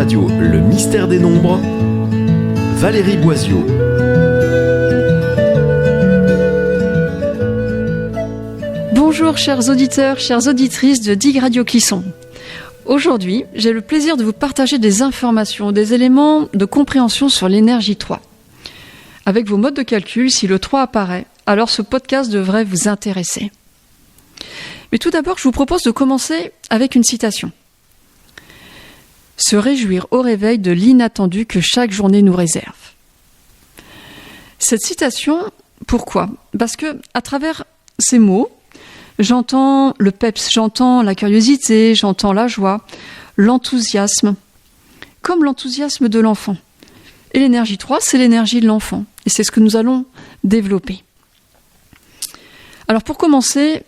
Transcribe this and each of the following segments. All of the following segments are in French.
Radio Le Mystère des Nombres, Valérie Boisiot. Bonjour chers auditeurs, chères auditrices de Dig Radio Clisson. Aujourd'hui, j'ai le plaisir de vous partager des informations, des éléments de compréhension sur l'énergie 3. Avec vos modes de calcul, si le 3 apparaît, alors ce podcast devrait vous intéresser. Mais tout d'abord, je vous propose de commencer avec une citation. Se réjouir au réveil de l'inattendu que chaque journée nous réserve. Cette citation, pourquoi ? Parce que, à travers ces mots, j'entends le peps, j'entends la curiosité, j'entends la joie, l'enthousiasme, comme l'enthousiasme de l'enfant. Et l'énergie 3, c'est l'énergie de l'enfant. Et c'est ce que nous allons développer. Alors pour commencer,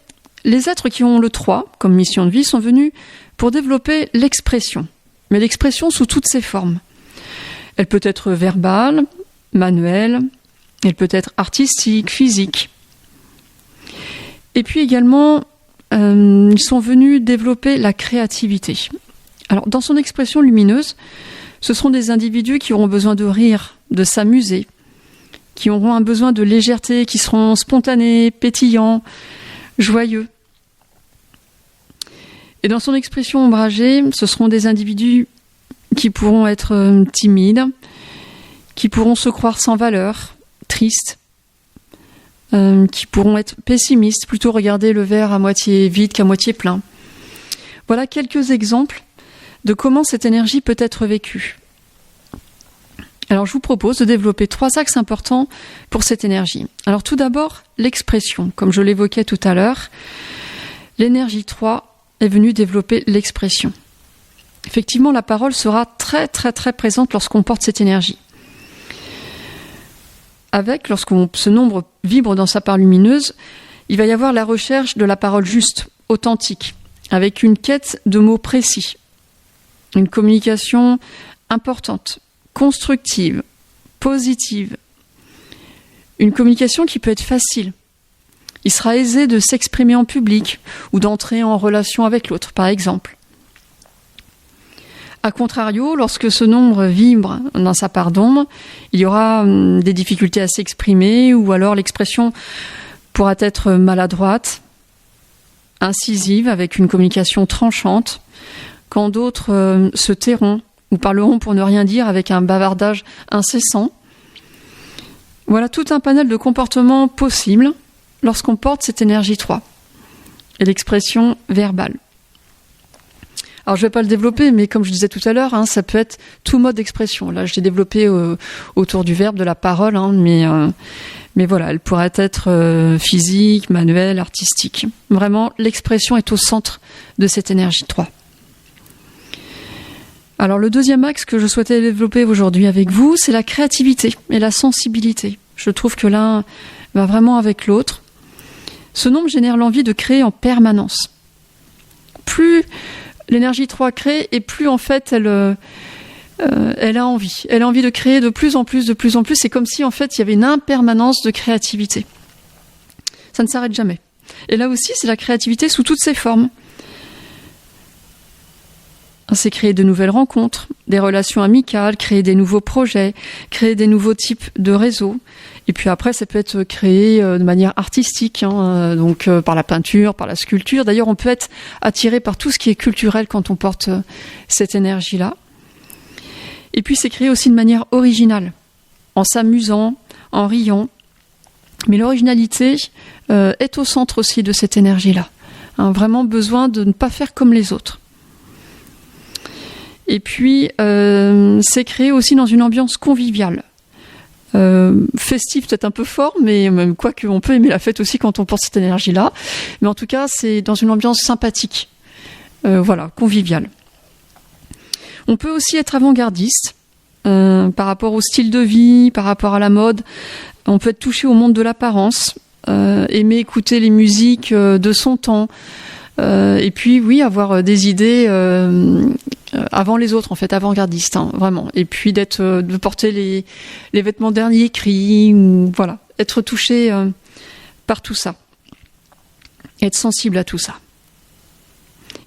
les êtres qui ont le 3 comme mission de vie sont venus pour développer l'expression. Mais l'expression sous toutes ses formes. Elle peut être verbale, manuelle, elle peut être artistique, physique. Et puis également, ils sont venus développer la créativité. Alors, dans son expression lumineuse, ce seront des individus qui auront besoin de rire, de s'amuser, qui auront un besoin de légèreté, qui seront spontanés, pétillants, joyeux. Et dans son expression ombragée, ce seront des individus qui pourront être timides, qui pourront se croire sans valeur, tristes, qui pourront être pessimistes, plutôt regarder le verre à moitié vide qu'à moitié plein. Voilà quelques exemples de comment cette énergie peut être vécue. Alors je vous propose de développer 3 axes importants pour cette énergie. Alors tout d'abord, l'expression. Comme je l'évoquais tout à l'heure, l'énergie 3 est venue développer l'expression. Effectivement, la parole sera très présente lorsqu'on porte cette énergie. Lorsqu'on ce nombre vibre dans sa part lumineuse, il va y avoir la recherche de la parole juste, authentique, avec une quête de mots précis, une communication importante, constructive, positive, une communication qui peut être facile. Il sera aisé de s'exprimer en public ou d'entrer en relation avec l'autre, par exemple. A contrario, lorsque ce nombre vibre dans sa part d'ombre, il y aura des difficultés à s'exprimer ou alors l'expression pourra être maladroite, incisive, avec une communication tranchante, quand d'autres se tairont ou parleront pour ne rien dire avec un bavardage incessant. Voilà tout un panel de comportements possibles lorsqu'on porte cette énergie 3 et l'expression verbale. Alors je ne vais pas le développer, mais comme je disais tout à l'heure, ça peut être tout mode d'expression. Là, je l'ai développé autour du verbe, de la parole, mais voilà, elle pourrait être physique, manuelle, artistique. Vraiment, l'expression est au centre de cette énergie 3. Alors le deuxième axe que je souhaitais développer aujourd'hui avec vous, c'est la créativité et la sensibilité. Je trouve que l'un va vraiment avec l'autre. Ce nombre génère l'envie de créer en permanence. Plus l'énergie 3 crée, et plus en fait elle a envie. Elle a envie de créer de plus en plus. C'est comme si en fait il y avait une impermanence de créativité. Ça ne s'arrête jamais. Et là aussi, c'est la créativité sous toutes ses formes. C'est créer de nouvelles rencontres, des relations amicales, créer des nouveaux projets, créer des nouveaux types de réseaux. Et puis après, ça peut être créé de manière artistique, donc par la peinture, par la sculpture. D'ailleurs, on peut être attiré par tout ce qui est culturel quand on porte cette énergie-là. Et puis, c'est créé aussi de manière originale, en s'amusant, en riant. Mais l'originalité est au centre aussi de cette énergie-là. Vraiment besoin de ne pas faire comme les autres. Et puis, c'est créé aussi dans une ambiance conviviale. Festif, peut-être un peu fort, mais quoique on peut aimer la fête aussi quand on porte cette énergie-là. Mais en tout cas, c'est dans une ambiance sympathique. Conviviale. On peut aussi être avant-gardiste par rapport au style de vie, par rapport à la mode. On peut être touché au monde de l'apparence, aimer écouter les musiques de son temps. Et puis, oui, avoir des idées avant les autres, en fait, avant-gardiste, vraiment. Et puis de porter les vêtements dernier cri, ou voilà, être touché par tout ça, être sensible à tout ça.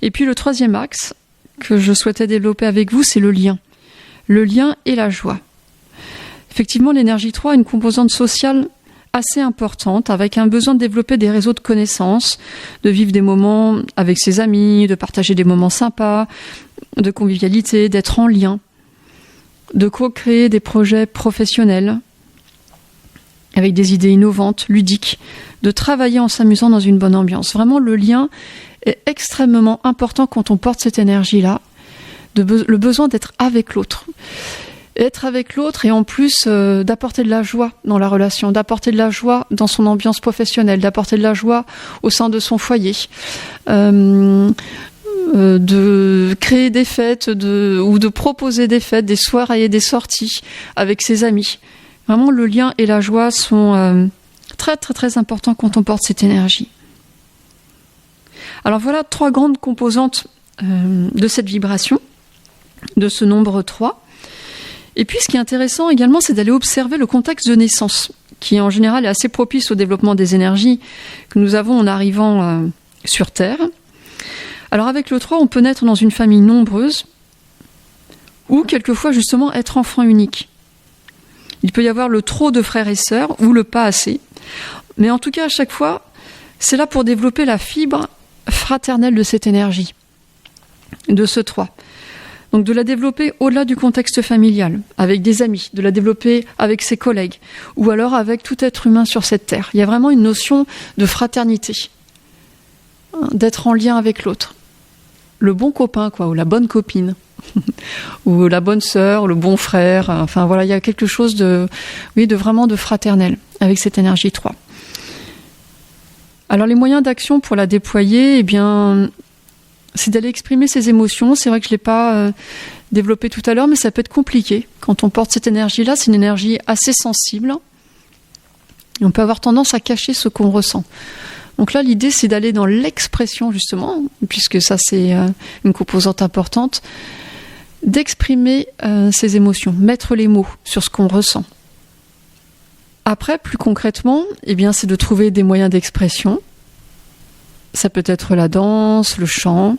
Et puis le troisième axe que je souhaitais développer avec vous, c'est le lien. le lien et la joie. Effectivement, l'énergie 3 a une composante sociale assez importante, avec un besoin de développer des réseaux de connaissances, de vivre des moments avec ses amis, de partager des moments sympas, de convivialité, d'être en lien, de co-créer des projets professionnels avec des idées innovantes, ludiques, de travailler en s'amusant dans une bonne ambiance. Vraiment, le lien est extrêmement important quand on porte cette énergie-là, le besoin d'être avec l'autre. Être avec l'autre et en plus d'apporter de la joie dans la relation, d'apporter de la joie dans son ambiance professionnelle, d'apporter de la joie au sein de son foyer, de créer des fêtes ou de proposer des fêtes, des soirées et des sorties avec ses amis. Vraiment, le lien et la joie sont très très très importants quand on porte cette énergie. Alors voilà 3 grandes composantes de cette vibration, de ce nombre 3. Et puis ce qui est intéressant également, c'est d'aller observer le contexte de naissance, qui en général est assez propice au développement des énergies que nous avons en arrivant sur Terre. Alors avec le 3, on peut naître dans une famille nombreuse ou quelquefois justement être enfant unique. Il peut y avoir le trop de frères et sœurs ou le pas assez. Mais en tout cas, à chaque fois, c'est là pour développer la fibre fraternelle de cette énergie, de ce 3. Donc de la développer au-delà du contexte familial, avec des amis, de la développer avec ses collègues, ou alors avec tout être humain sur cette terre. Il y a vraiment une notion de fraternité, d'être en lien avec l'autre. Le bon copain, ou la bonne copine, ou la bonne sœur, le bon frère. Enfin voilà, il y a quelque chose de vraiment de fraternel avec cette énergie 3. Alors les moyens d'action pour la déployer, c'est d'aller exprimer ses émotions. C'est vrai que je ne l'ai pas développé tout à l'heure, mais ça peut être compliqué. Quand on porte cette énergie-là, c'est une énergie assez sensible. Et on peut avoir tendance à cacher ce qu'on ressent. Donc là, l'idée, c'est d'aller dans l'expression, justement, puisque ça, c'est une composante importante, d'exprimer ses émotions, mettre les mots sur ce qu'on ressent. Après, plus concrètement, c'est de trouver des moyens d'expression. Ça peut être la danse, le chant,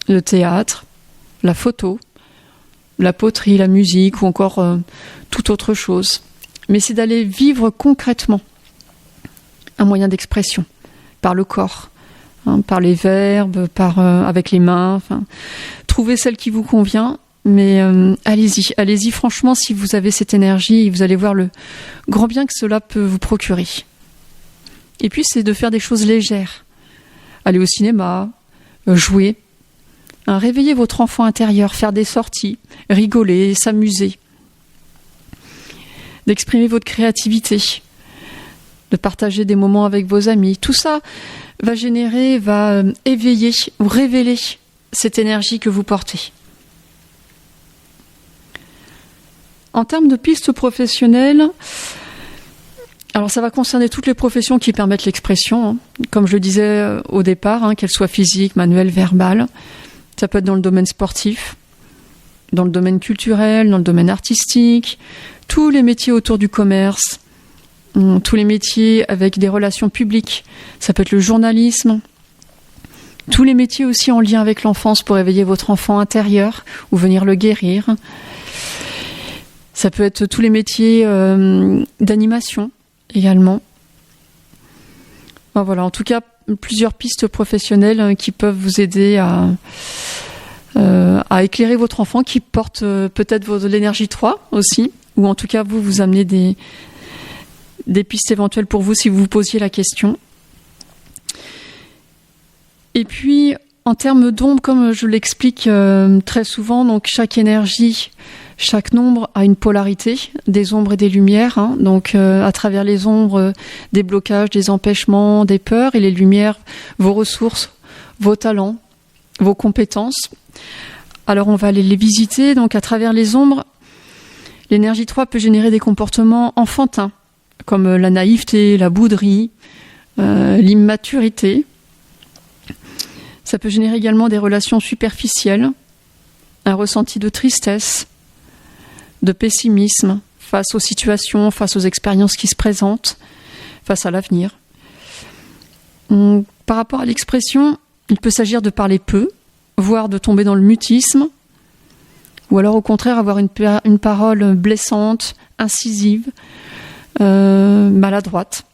le théâtre, la photo, la poterie, la musique ou encore toute autre chose. Mais c'est d'aller vivre concrètement un moyen d'expression par le corps, par les verbes, avec les mains. Trouvez celle qui vous convient, mais allez-y franchement, si vous avez cette énergie, vous allez voir le grand bien que cela peut vous procurer. Et puis c'est de faire des choses légères. Aller au cinéma, jouer, réveiller votre enfant intérieur, faire des sorties, rigoler, s'amuser, d'exprimer votre créativité, de partager des moments avec vos amis. Tout ça va éveiller ou révéler cette énergie que vous portez. En termes de pistes professionnelles, alors ça va concerner toutes les professions qui permettent l'expression, comme je le disais au départ, qu'elles soient physiques, manuelles, verbales. Ça peut être dans le domaine sportif, dans le domaine culturel, dans le domaine artistique, tous les métiers autour du commerce, tous les métiers avec des relations publiques. Ça peut être le journalisme, tous les métiers aussi en lien avec l'enfance pour éveiller votre enfant intérieur ou venir le guérir. Ça peut être tous les métiers d'animation également. Voilà, en tout cas, plusieurs pistes professionnelles qui peuvent vous aider à éclairer votre enfant, qui porte peut-être l'énergie 3 aussi, ou en tout cas vous amener des pistes éventuelles pour vous si vous vous posiez la question. Et puis, en termes d'ombre, comme je l'explique très souvent, donc chaque énergie, chaque nombre a une polarité, des ombres et des lumières. Donc, à travers les ombres, des blocages, des empêchements, des peurs, et les lumières, vos ressources, vos talents, vos compétences. Alors, on va aller les visiter. Donc, à travers les ombres, l'énergie 3 peut générer des comportements enfantins, comme la naïveté, la bouderie, l'immaturité. Ça peut générer également des relations superficielles, un ressenti de tristesse, de pessimisme face aux situations, face aux expériences qui se présentent, face à l'avenir. Par rapport à l'expression, il peut s'agir de parler peu, voire de tomber dans le mutisme, Ou alors au contraire avoir une parole blessante, incisive, maladroite.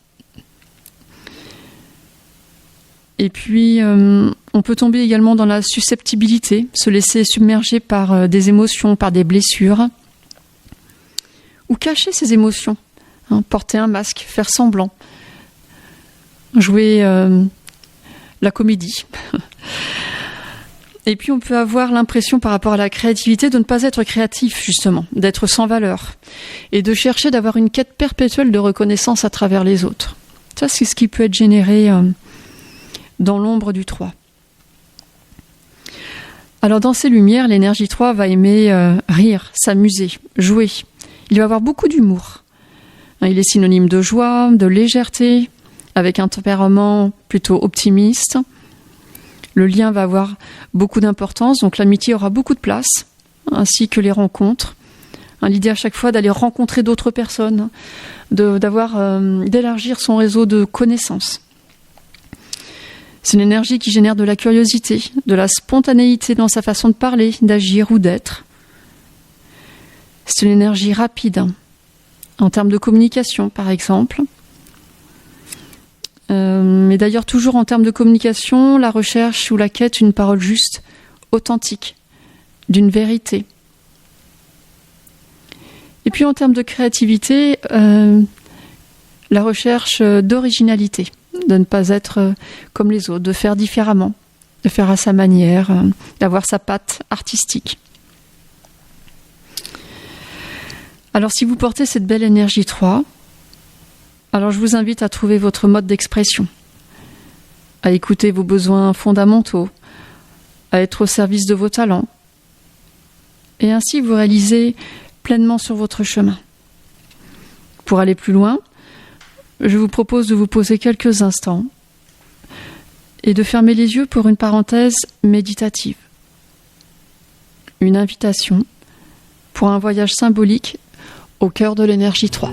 Et puis, on peut tomber également dans la susceptibilité, se laisser submerger par des émotions, par des blessures, ou cacher ses émotions, porter un masque, faire semblant, jouer la comédie. Et puis, on peut avoir l'impression par rapport à la créativité de ne pas être créatif, justement, d'être sans valeur, et de chercher d'avoir une quête perpétuelle de reconnaissance à travers les autres. Ça, c'est ce qui peut être généré dans l'ombre du 3. Alors dans ces lumières, l'énergie 3 va aimer rire, s'amuser, jouer. Il va avoir beaucoup d'humour. Il est synonyme de joie, de légèreté, avec un tempérament plutôt optimiste. Le lien va avoir beaucoup d'importance, donc l'amitié aura beaucoup de place, ainsi que les rencontres. L'idée à chaque fois d'aller rencontrer d'autres personnes, d'élargir son réseau de connaissances. C'est une énergie qui génère de la curiosité, de la spontanéité dans sa façon de parler, d'agir ou d'être. C'est une énergie rapide, en termes de communication par exemple. Mais d'ailleurs toujours en termes de communication, la recherche ou la quête d'une parole juste, authentique, d'une vérité. Et puis en termes de créativité, la recherche d'originalité. De ne pas être comme les autres, de faire différemment, de faire à sa manière, d'avoir sa patte artistique. Alors si vous portez cette belle énergie 3, alors je vous invite à trouver votre mode d'expression, à écouter vos besoins fondamentaux, à être au service de vos talents, et ainsi vous réaliser pleinement sur votre chemin. Pour aller plus loin, je vous propose de vous poser quelques instants et de fermer les yeux pour une parenthèse méditative. Une invitation pour un voyage symbolique au cœur de l'énergie 3.